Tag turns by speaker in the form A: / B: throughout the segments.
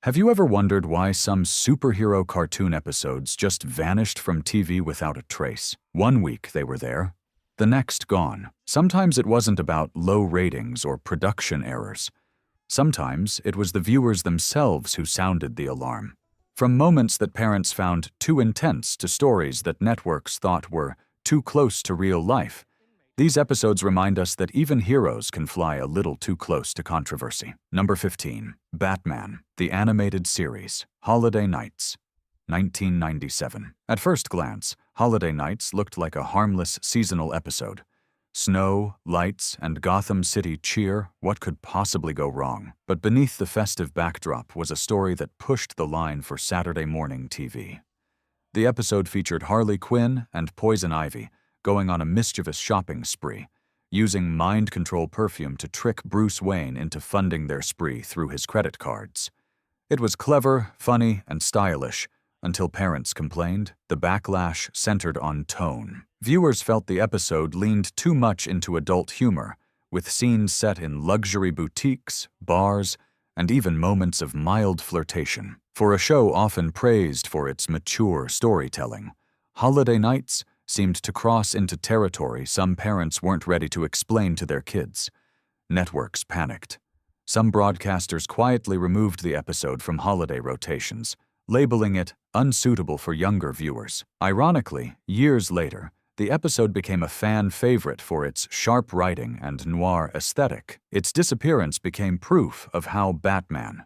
A: Have you ever wondered why some superhero cartoon episodes just vanished from TV without a trace? One week they were there, the next gone. Sometimes it wasn't about low ratings or production errors. Sometimes it was the viewers themselves who sounded the alarm. From moments that parents found too intense to stories that networks thought were too close to real life, these episodes remind us that even heroes can fly a little too close to controversy. Number 15. Batman, the Animated Series, Holiday Nights, 1997. At first glance, Holiday Nights looked like a harmless seasonal episode. Snow, lights, and Gotham City cheer, what could possibly go wrong? But beneath the festive backdrop was a story that pushed the line for Saturday morning TV. The episode featured Harley Quinn and Poison Ivy going on a mischievous shopping spree, using mind control perfume to trick Bruce Wayne into funding their spree through his credit cards. It was clever, funny, and stylish, until parents complained. The backlash centered on tone. Viewers felt the episode leaned too much into adult humor, with scenes set in luxury boutiques, bars, and even moments of mild flirtation. For a show often praised for its mature storytelling, Holiday Nights seemed to cross into territory some parents weren't ready to explain to their kids. Networks panicked. Some broadcasters quietly removed the episode from holiday rotations, labeling it unsuitable for younger viewers. Ironically, years later, the episode became a fan favorite for its sharp writing and noir aesthetic. Its disappearance became proof of how Batman,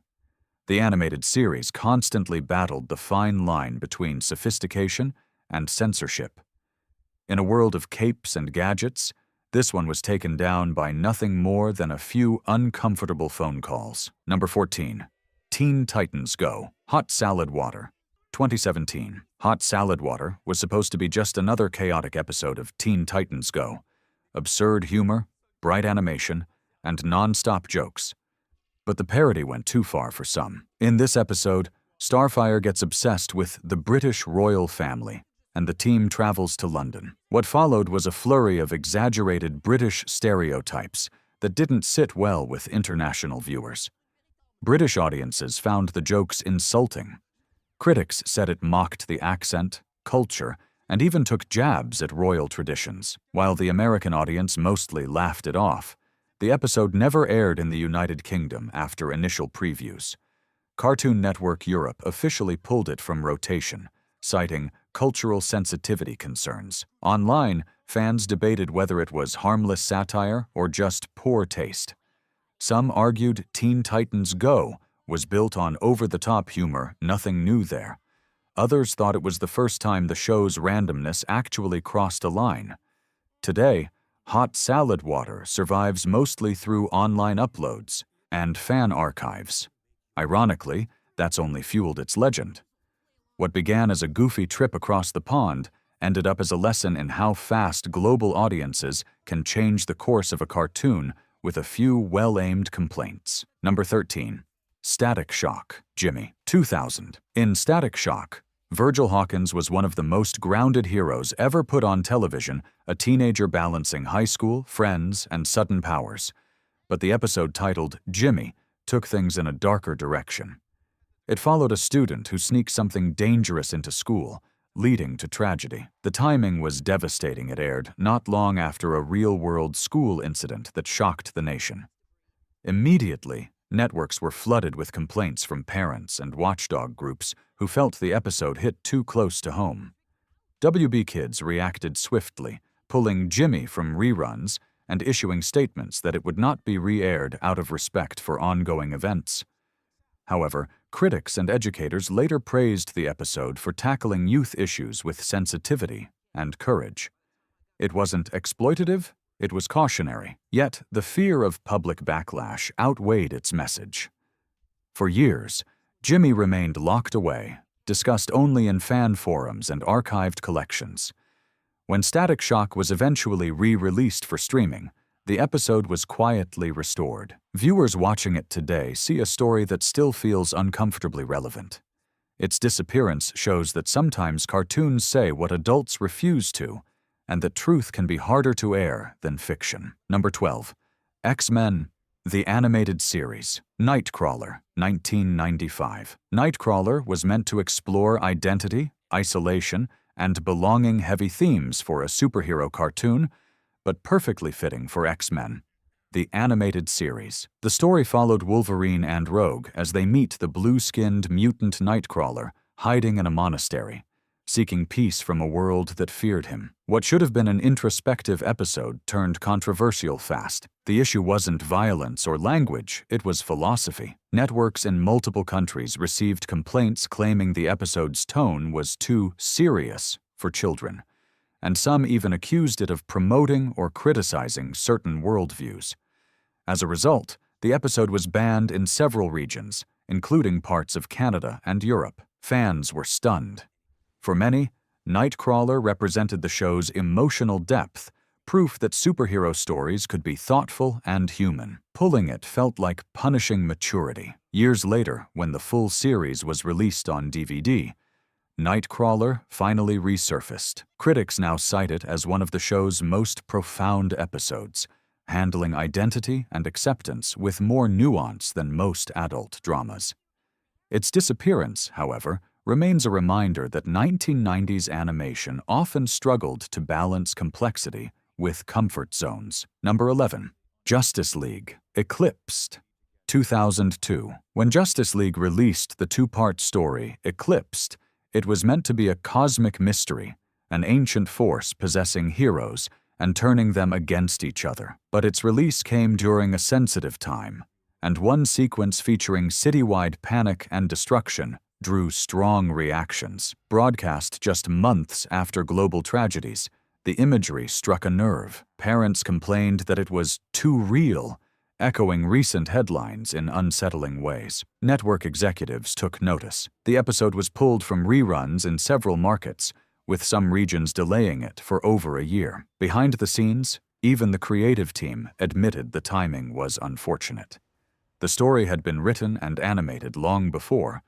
A: the animated series, constantly battled the fine line between sophistication and censorship. In a world of capes and gadgets, this one was taken down by nothing more than a few uncomfortable phone calls. Number 14. Teen Titans Go! Hot Salad Water, 2017. Hot Salad Water was supposed to be just another chaotic episode of Teen Titans Go! Absurd humor, bright animation, and non-stop jokes. But the parody went too far for some. In this episode, Starfire gets obsessed with the British royal family, and the team travels to London. What followed was a flurry of exaggerated British stereotypes that didn't sit well with international viewers. British audiences found the jokes insulting. Critics said it mocked the accent, culture, and even took jabs at royal traditions. While the American audience mostly laughed it off, the episode never aired in the United Kingdom after initial previews. Cartoon Network Europe officially pulled it from rotation, citing cultural sensitivity concerns. Online, fans debated whether it was harmless satire or just poor taste. Some argued Teen Titans Go! Was built on over-the-top humor, nothing new there. Others thought it was the first time the show's randomness actually crossed a line. Today, Hot Salad Water survives mostly through online uploads and fan archives. Ironically, that's only fueled its legend. What began as a goofy trip across the pond ended up as a lesson in how fast global audiences can change the course of a cartoon with a few well-aimed complaints. Number 13. Static Shock, Jimmy, 2000. In Static Shock, Virgil Hawkins was one of the most grounded heroes ever put on television, a teenager balancing high school, friends, and sudden powers. But the episode titled Jimmy took things in a darker direction. It followed a student who sneaked something dangerous into school, leading to tragedy. The timing was devastating. It aired not long after a real-world school incident that shocked the nation. Immediately, networks were flooded with complaints from parents and watchdog groups who felt the episode hit too close to home. WB Kids reacted swiftly, pulling Jimmy from reruns and issuing statements that it would not be re-aired out of respect for ongoing events. However, critics and educators later praised the episode for tackling youth issues with sensitivity and courage. It wasn't exploitative, it was cautionary, yet the fear of public backlash outweighed its message. For years, Jimmy remained locked away, discussed only in fan forums and archived collections. When Static Shock was eventually re-released for streaming, the episode was quietly restored. Viewers watching it today see a story that still feels uncomfortably relevant. Its disappearance shows that sometimes cartoons say what adults refuse to, and that truth can be harder to air than fiction. Number 12. X-Men, The animated series, Nightcrawler, 1995. Nightcrawler was meant to explore identity, isolation, and belonging-heavy themes for a superhero cartoon, but perfectly fitting for X-Men. The animated series. The story followed Wolverine and Rogue as they meet the blue-skinned mutant Nightcrawler hiding in a monastery, seeking peace from a world that feared him. What should have been an introspective episode turned controversial fast. The issue wasn't violence or language, it was philosophy. Networks in multiple countries received complaints claiming the episode's tone was too serious for children, and some even accused it of promoting or criticizing certain worldviews. As a result, the episode was banned in several regions, including parts of Canada and Europe. Fans were stunned. For many, Nightcrawler represented the show's emotional depth, proof that superhero stories could be thoughtful and human. Pulling it felt like punishing maturity. Years later, when the full series was released on DVD, Nightcrawler finally resurfaced. Critics now cite it as one of the show's most profound episodes, handling identity and acceptance with more nuance than most adult dramas. Its disappearance, however, remains a reminder that 1990s animation often struggled to balance complexity with comfort zones. Number 11. Justice League, Eclipsed, 2002. When Justice League released the two-part story, Eclipsed, it was meant to be a cosmic mystery, an ancient force possessing heroes and turning them against each other. But its release came during a sensitive time, and one sequence featuring citywide panic and destruction drew strong reactions. Broadcast just months after global tragedies, the imagery struck a nerve. Parents complained that it was too real, echoing recent headlines in unsettling ways. Network executives took notice. The episode was pulled from reruns in several markets, with some regions delaying it for over a year. Behind the scenes, even the creative team admitted the timing was unfortunate. The story had been written and animated long before,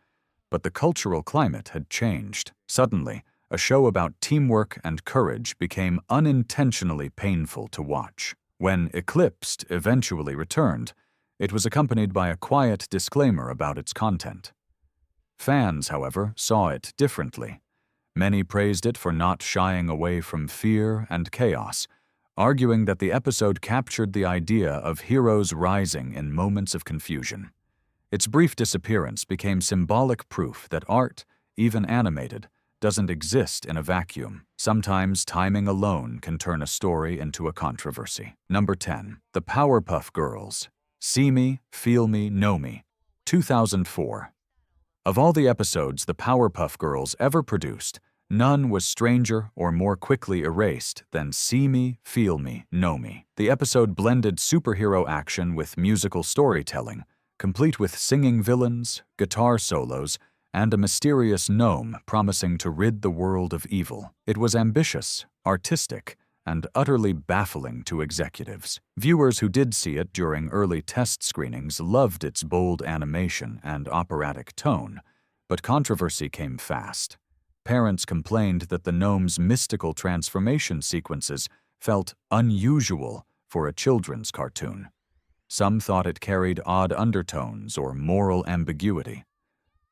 A: but the cultural climate had changed. Suddenly, a show about teamwork and courage became unintentionally painful to watch. When Eclipsed eventually returned, it was accompanied by a quiet disclaimer about its content. Fans, however, saw it differently. Many praised it for not shying away from fear and chaos, arguing that the episode captured the idea of heroes rising in moments of confusion. Its brief disappearance became symbolic proof that art, even animated, doesn't exist in a vacuum. Sometimes timing alone can turn a story into a controversy. Number 10. The Powerpuff Girls, See Me, Feel Me, Know Me, 2004. Of all the episodes the Powerpuff Girls ever produced, none was stranger or more quickly erased than See Me, Feel Me, Know Me. The episode blended superhero action with musical storytelling, complete with singing villains, guitar solos, and a mysterious gnome promising to rid the world of evil. It was ambitious, artistic, and utterly baffling to executives. Viewers who did see it during early test screenings loved its bold animation and operatic tone, but controversy came fast. Parents complained that the gnome's mystical transformation sequences felt unusual for a children's cartoon. Some thought it carried odd undertones or moral ambiguity.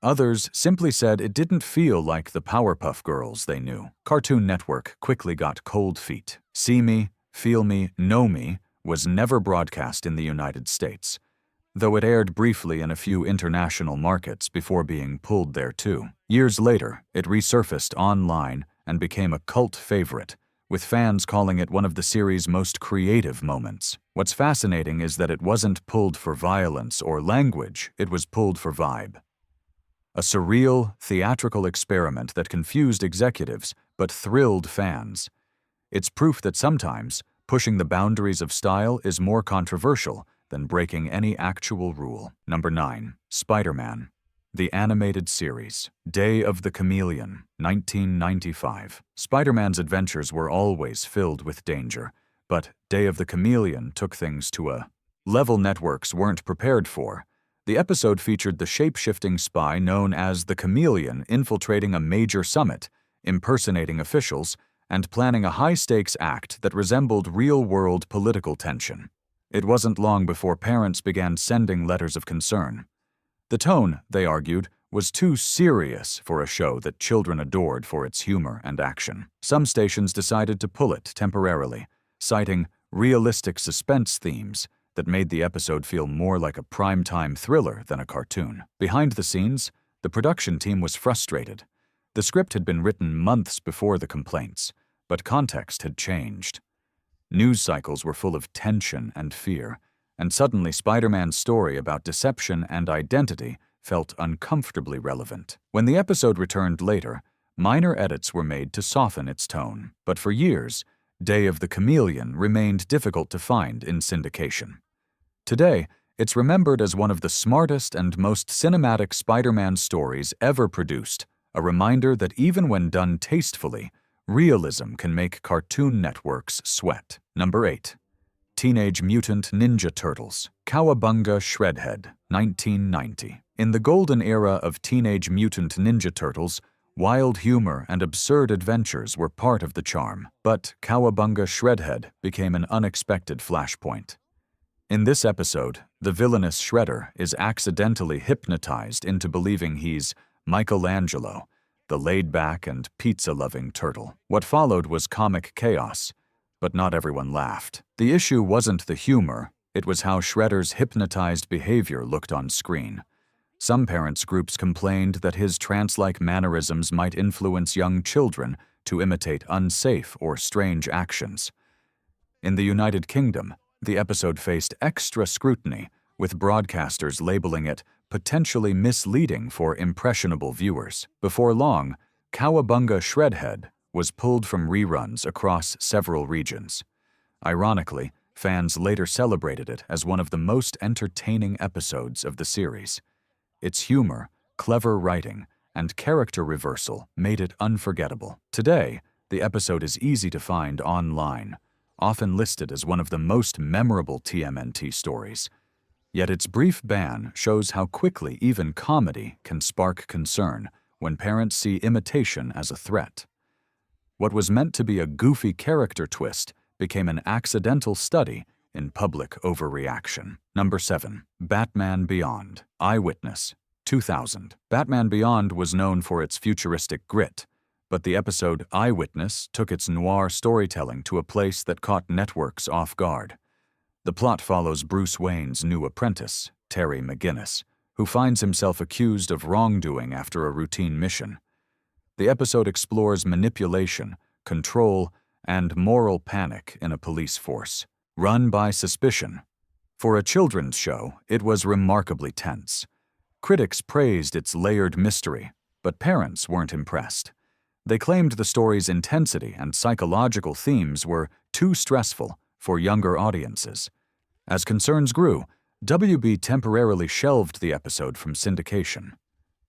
A: Others simply said it didn't feel like the Powerpuff Girls they knew. Cartoon Network quickly got cold feet. See Me, Feel Me, Know Me was never broadcast in the United States, though it aired briefly in a few international markets before being pulled there too. Years later, it resurfaced online and became a cult favorite, with fans calling it one of the series' most creative moments. What's fascinating is that it wasn't pulled for violence or language, it was pulled for vibe. A surreal, theatrical experiment that confused executives but thrilled fans. It's proof that sometimes pushing the boundaries of style is more controversial than breaking any actual rule. Number 9. Spider-Man, the animated series, Day of the Chameleon, 1995. Spider-Man's adventures were always filled with danger, but Day of the Chameleon took things to a level networks weren't prepared for. The episode featured the shape-shifting spy known as the Chameleon infiltrating a major summit, impersonating officials, and planning a high-stakes act that resembled real-world political tension. It wasn't long before parents began sending letters of concern. The tone, they argued, was too serious for a show that children adored for its humor and action. Some stations decided to pull it temporarily, citing realistic suspense themes that made the episode feel more like a primetime thriller than a cartoon. Behind the scenes, the production team was frustrated. The script had been written months before the complaints, but context had changed. News cycles were full of tension and fear, and suddenly Spider-Man's story about deception and identity felt uncomfortably relevant. When the episode returned later, minor edits were made to soften its tone, but for years, Day of the Chameleon remained difficult to find in syndication. Today, it's remembered as one of the smartest and most cinematic Spider-Man stories ever produced, a reminder that even when done tastefully, realism can make cartoon networks sweat. Number 8. Teenage Mutant Ninja Turtles, Kowabanga Shredhead, 1990. In the golden era of Teenage Mutant Ninja Turtles, wild humor and absurd adventures were part of the charm, but Kowabanga Shredhead became an unexpected flashpoint. In this episode, the villainous Shredder is accidentally hypnotized into believing he's Michelangelo, the laid-back and pizza-loving turtle. What followed was comic chaos, but not everyone laughed. The issue wasn't the humor, it was how Shredder's hypnotized behavior looked on screen. Some parents' groups complained that his trance-like mannerisms might influence young children to imitate unsafe or strange actions. In the United Kingdom, the episode faced extra scrutiny, with broadcasters labeling it potentially misleading for impressionable viewers. Before long, Kowabunga Shredhead was pulled from reruns across several regions. Ironically, fans later celebrated it as one of the most entertaining episodes of the series. Its humor, clever writing, and character reversal made it unforgettable. Today, the episode is easy to find online, often listed as one of the most memorable TMNT stories. Yet its brief ban shows how quickly even comedy can spark concern when parents see imitation as a threat. What was meant to be a goofy character twist became an accidental study in public overreaction. Number 7. Batman Beyond, Eyewitness, 2000. Batman Beyond was known for its futuristic grit, but the episode Eyewitness took its noir storytelling to a place that caught networks off guard. The plot follows Bruce Wayne's new apprentice, Terry McGinnis, who finds himself accused of wrongdoing after a routine mission. The episode explores manipulation, control, and moral panic in a police force, run by suspicion. For a children's show, it was remarkably tense. Critics praised its layered mystery, but parents weren't impressed. They claimed the story's intensity and psychological themes were too stressful for younger audiences. As concerns grew, WB temporarily shelved the episode from syndication.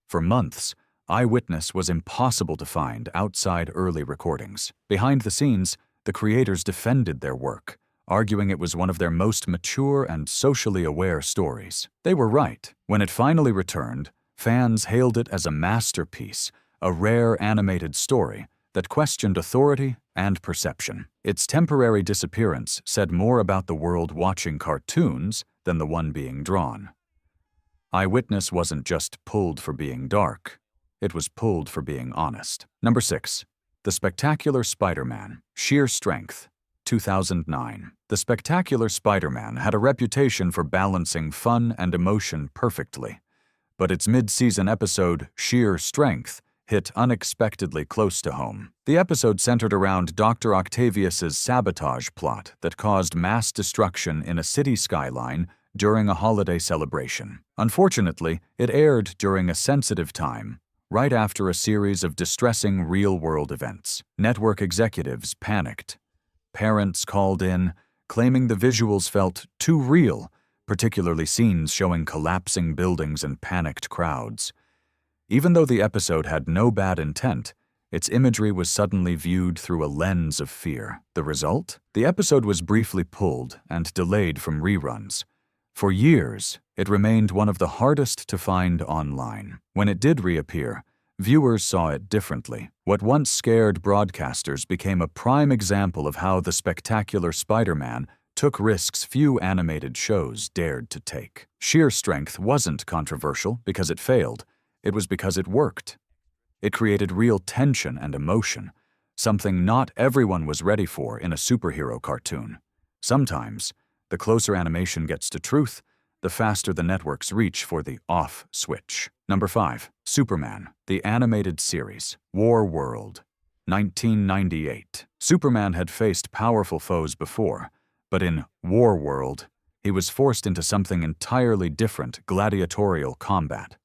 A: For months, Eyewitness was impossible to find outside early recordings. Behind the scenes, the creators defended their work, arguing it was one of their most mature and socially aware stories. They were right. When it finally returned, fans hailed it as a masterpiece, a rare animated story that questioned authority and perception. Its temporary disappearance said more about the world watching cartoons than the one being drawn. Eyewitness wasn't just pulled for being dark, it was pulled for being honest. Number 6. The Spectacular Spider-Man, Sheer Strength, 2009. The Spectacular Spider-Man had a reputation for balancing fun and emotion perfectly, but its mid-season episode, Sheer Strength, hit unexpectedly close to home. The episode centered around Dr. Octavius's sabotage plot that caused mass destruction in a city skyline during a holiday celebration. Unfortunately, it aired during a sensitive time, right after a series of distressing real-world events. Network executives panicked. Parents called in, claiming the visuals felt too real, particularly scenes showing collapsing buildings and panicked crowds. Even though the episode had no bad intent, its imagery was suddenly viewed through a lens of fear. The result? The episode was briefly pulled and delayed from reruns. For years, it remained one of the hardest to find online. When it did reappear, viewers saw it differently. What once scared broadcasters became a prime example of how the Spectacular Spider-Man took risks few animated shows dared to take. Sheer strength wasn't controversial because it failed. It was because it worked. It created real tension and emotion, something not everyone was ready for in a superhero cartoon. Sometimes, the closer animation gets to truth, the faster the networks reach for the off switch. Number 5. Superman, the animated series. Warworld, 1998. Superman had faced powerful foes before, but in Warworld, he was forced into something entirely different: gladiatorial combat.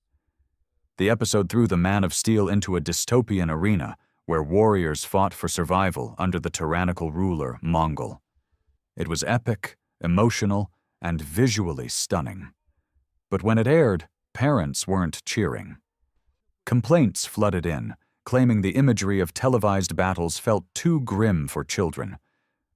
A: The episode threw the Man of Steel into a dystopian arena where warriors fought for survival under the tyrannical ruler Mongol. It was epic, emotional, and visually stunning. But when it aired, parents weren't cheering. Complaints flooded in, claiming the imagery of televised battles felt too grim for children.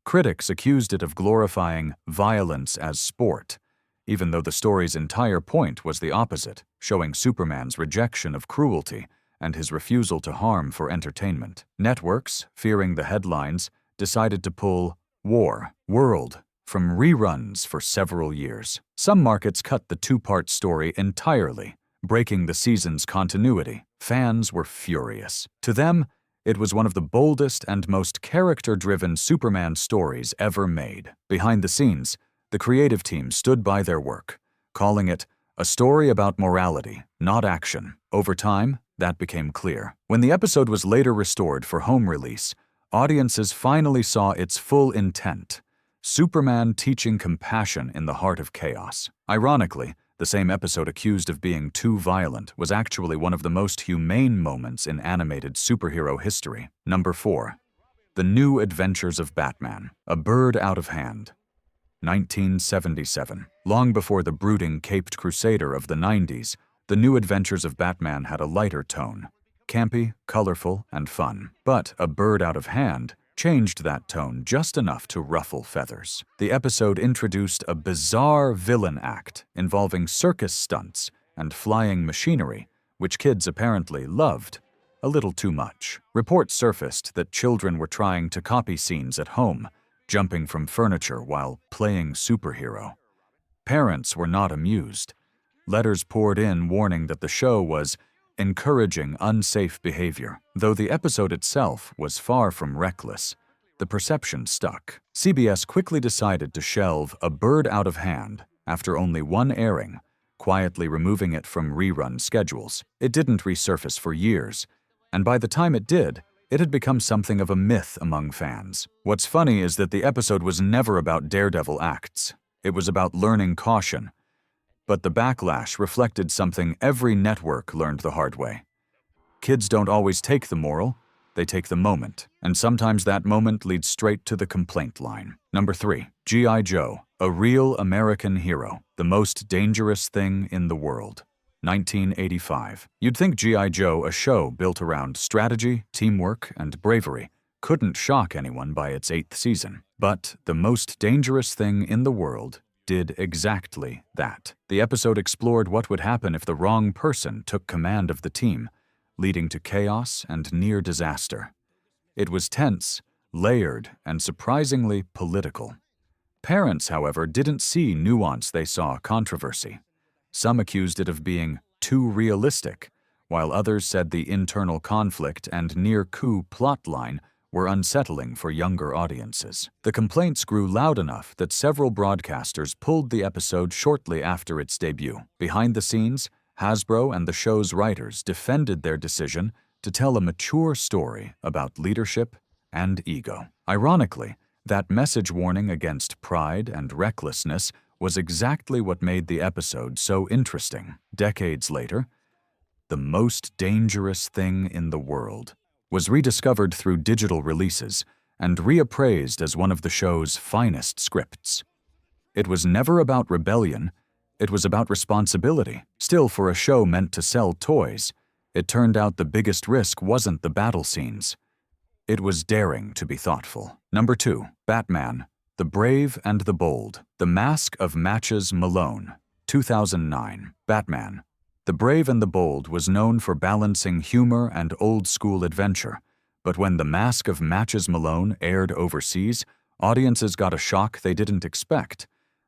A: Critics accused it of glorifying violence as sport, even though the story's entire point was the opposite, showing Superman's rejection of cruelty and his refusal to harm for entertainment. Networks, fearing the headlines, decided to pull Warworld from reruns for several years. Some markets cut the two-part story entirely, breaking the season's continuity. Fans were furious. To them, it was one of the boldest and most character-driven Superman stories ever made. Behind the scenes, the creative team stood by their work, calling it a story about morality, not action. Over time, that became clear. When the episode was later restored for home release, audiences finally saw its full intent: Superman teaching compassion in the heart of chaos. Ironically, the same episode accused of being too violent was actually one of the most humane moments in animated superhero history. Number 4. The New Adventures of Batman, A Bird Out of Hand, 1977. Long before the brooding caped crusader of the 90s, The New Adventures of Batman had a lighter tone, campy, colorful, and fun. But A Bird Out of Hand changed that tone just enough to ruffle feathers. The episode introduced a bizarre villain act involving circus stunts and flying machinery, which kids apparently loved a little too much. Reports surfaced that children were trying to copy scenes at home, jumping from furniture while playing superhero. Parents were not amused. Letters poured in warning that the show was encouraging unsafe behavior. Though the episode itself was far from reckless, the perception stuck. CBS quickly decided to shelve A Bird Out of Hand after only one airing, quietly removing it from rerun schedules. It didn't resurface for years, and by the time it did, it had become something of a myth among fans. What's funny is that the episode was never about daredevil acts. It was about learning caution. But the backlash reflected something every network learned the hard way. Kids don't always take the moral, they take the moment. And sometimes that moment leads straight to the complaint line. Number 3. G.I. Joe, A Real American Hero, The Most Dangerous Thing in the World, 1985. You'd think G.I. Joe, a show built around strategy, teamwork, and bravery, couldn't shock anyone by its 8th season. But The Most Dangerous Thing in the World did exactly that. The episode explored what would happen if the wrong person took command of the team, leading to chaos and near disaster. It was tense, layered, and surprisingly political. Parents, however, didn't see nuance, they saw controversy. Some accused it of being too realistic, while others said the internal conflict and near-coup plotline were unsettling for younger audiences. The complaints grew loud enough that several broadcasters pulled the episode shortly after its debut. Behind the scenes, Hasbro and the show's writers defended their decision to tell a mature story about leadership and ego. Ironically, that message warning against pride and recklessness was exactly what made the episode so interesting. Decades later, The Most Dangerous Thing in the World was rediscovered through digital releases and reappraised as one of the show's finest scripts. It was never about rebellion, it was about responsibility. Still, for a show meant to sell toys, it turned out the biggest risk wasn't the battle scenes. It was daring to be thoughtful. Number 2. Batman, The Brave and the Bold, The Mask of Matches Malone, 2009. Batman, The Brave and the Bold was known for balancing humor and old-school adventure, but when The Mask of Matches Malone aired overseas, Audiences got a shock they didn't expect.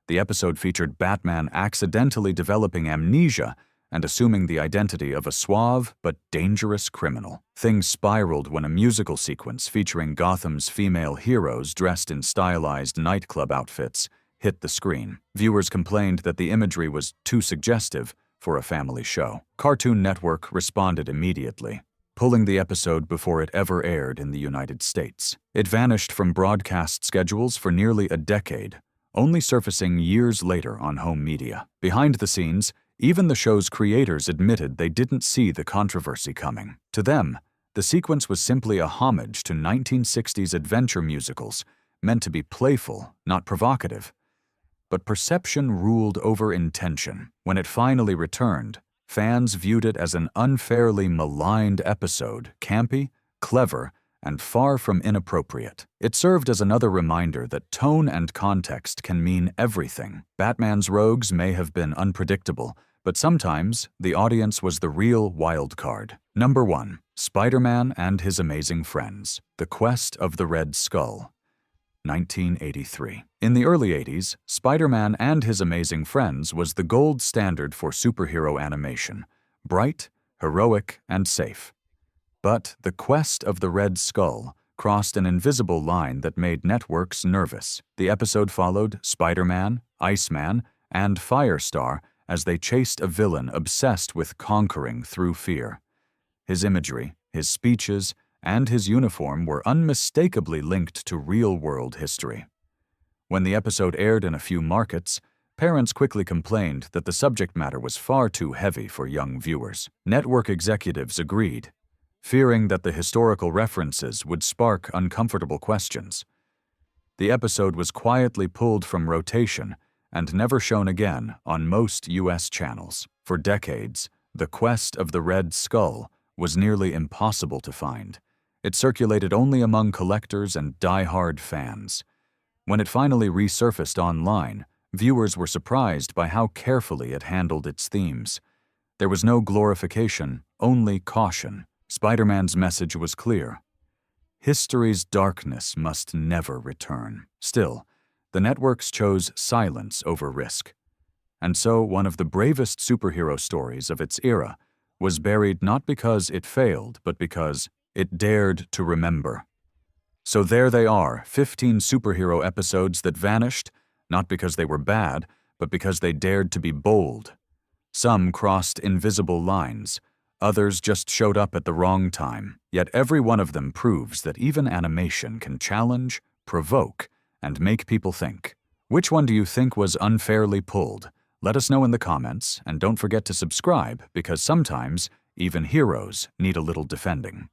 A: The episode featured Batman accidentally developing amnesia and assuming the identity of a suave but dangerous criminal. Things spiraled when a musical sequence featuring Gotham's female heroes dressed in stylized nightclub outfits hit the screen. Viewers complained that the imagery was too suggestive for a family show. Cartoon Network responded immediately, pulling the episode before it ever aired in the United States. It vanished from broadcast schedules for nearly a decade, only surfacing years later on home media. Behind the scenes, even the show's creators admitted they didn't see the controversy coming. To them, the sequence was simply a homage to 1960s adventure musicals, meant to be playful, not provocative. But perception ruled over intention. When it finally returned, fans viewed it as an unfairly maligned episode, campy, clever, and far from inappropriate. It served as another reminder that tone and context can mean everything. Batman's rogues may have been unpredictable, but sometimes the audience was the real wild card. Number 1. Spider-Man and His Amazing Friends: The Quest of the Red Skull, 1983. In the early 80s, Spider-Man and His Amazing Friends was the gold standard for superhero animation: bright, heroic, and safe. But The Quest of the Red Skull crossed an invisible line that made networks nervous. The episode followed Spider-Man, Iceman, and Firestar as they chased a villain obsessed with conquering through fear. His imagery, his speeches, and his uniform were unmistakably linked to real-world history. When the episode aired in a few markets, parents quickly complained that the subject matter was far too heavy for young viewers. Network executives agreed, fearing that the historical references would spark uncomfortable questions. The episode was quietly pulled from rotation and never shown again on most U.S. channels. For decades, The Quest of the Red Skull was nearly impossible to find. It circulated only among collectors and die-hard fans. When it finally resurfaced online, viewers were surprised by how carefully it handled its themes. There was no glorification, only caution. Spider-Man's message was clear: history's darkness must never return. Still, the networks chose silence over risk. And so one of the bravest superhero stories of its era was buried not because it failed, but because it dared to remember. So there they are, 15 superhero episodes that vanished, not because they were bad, but because they dared to be bold. Some crossed invisible lines, others just showed up at the wrong time. Yet every one of them proves that even animation can challenge, provoke, and make people think. Which one do you think was unfairly pulled? Let us know in the comments, and don't forget to subscribe, because sometimes even heroes need a little defending.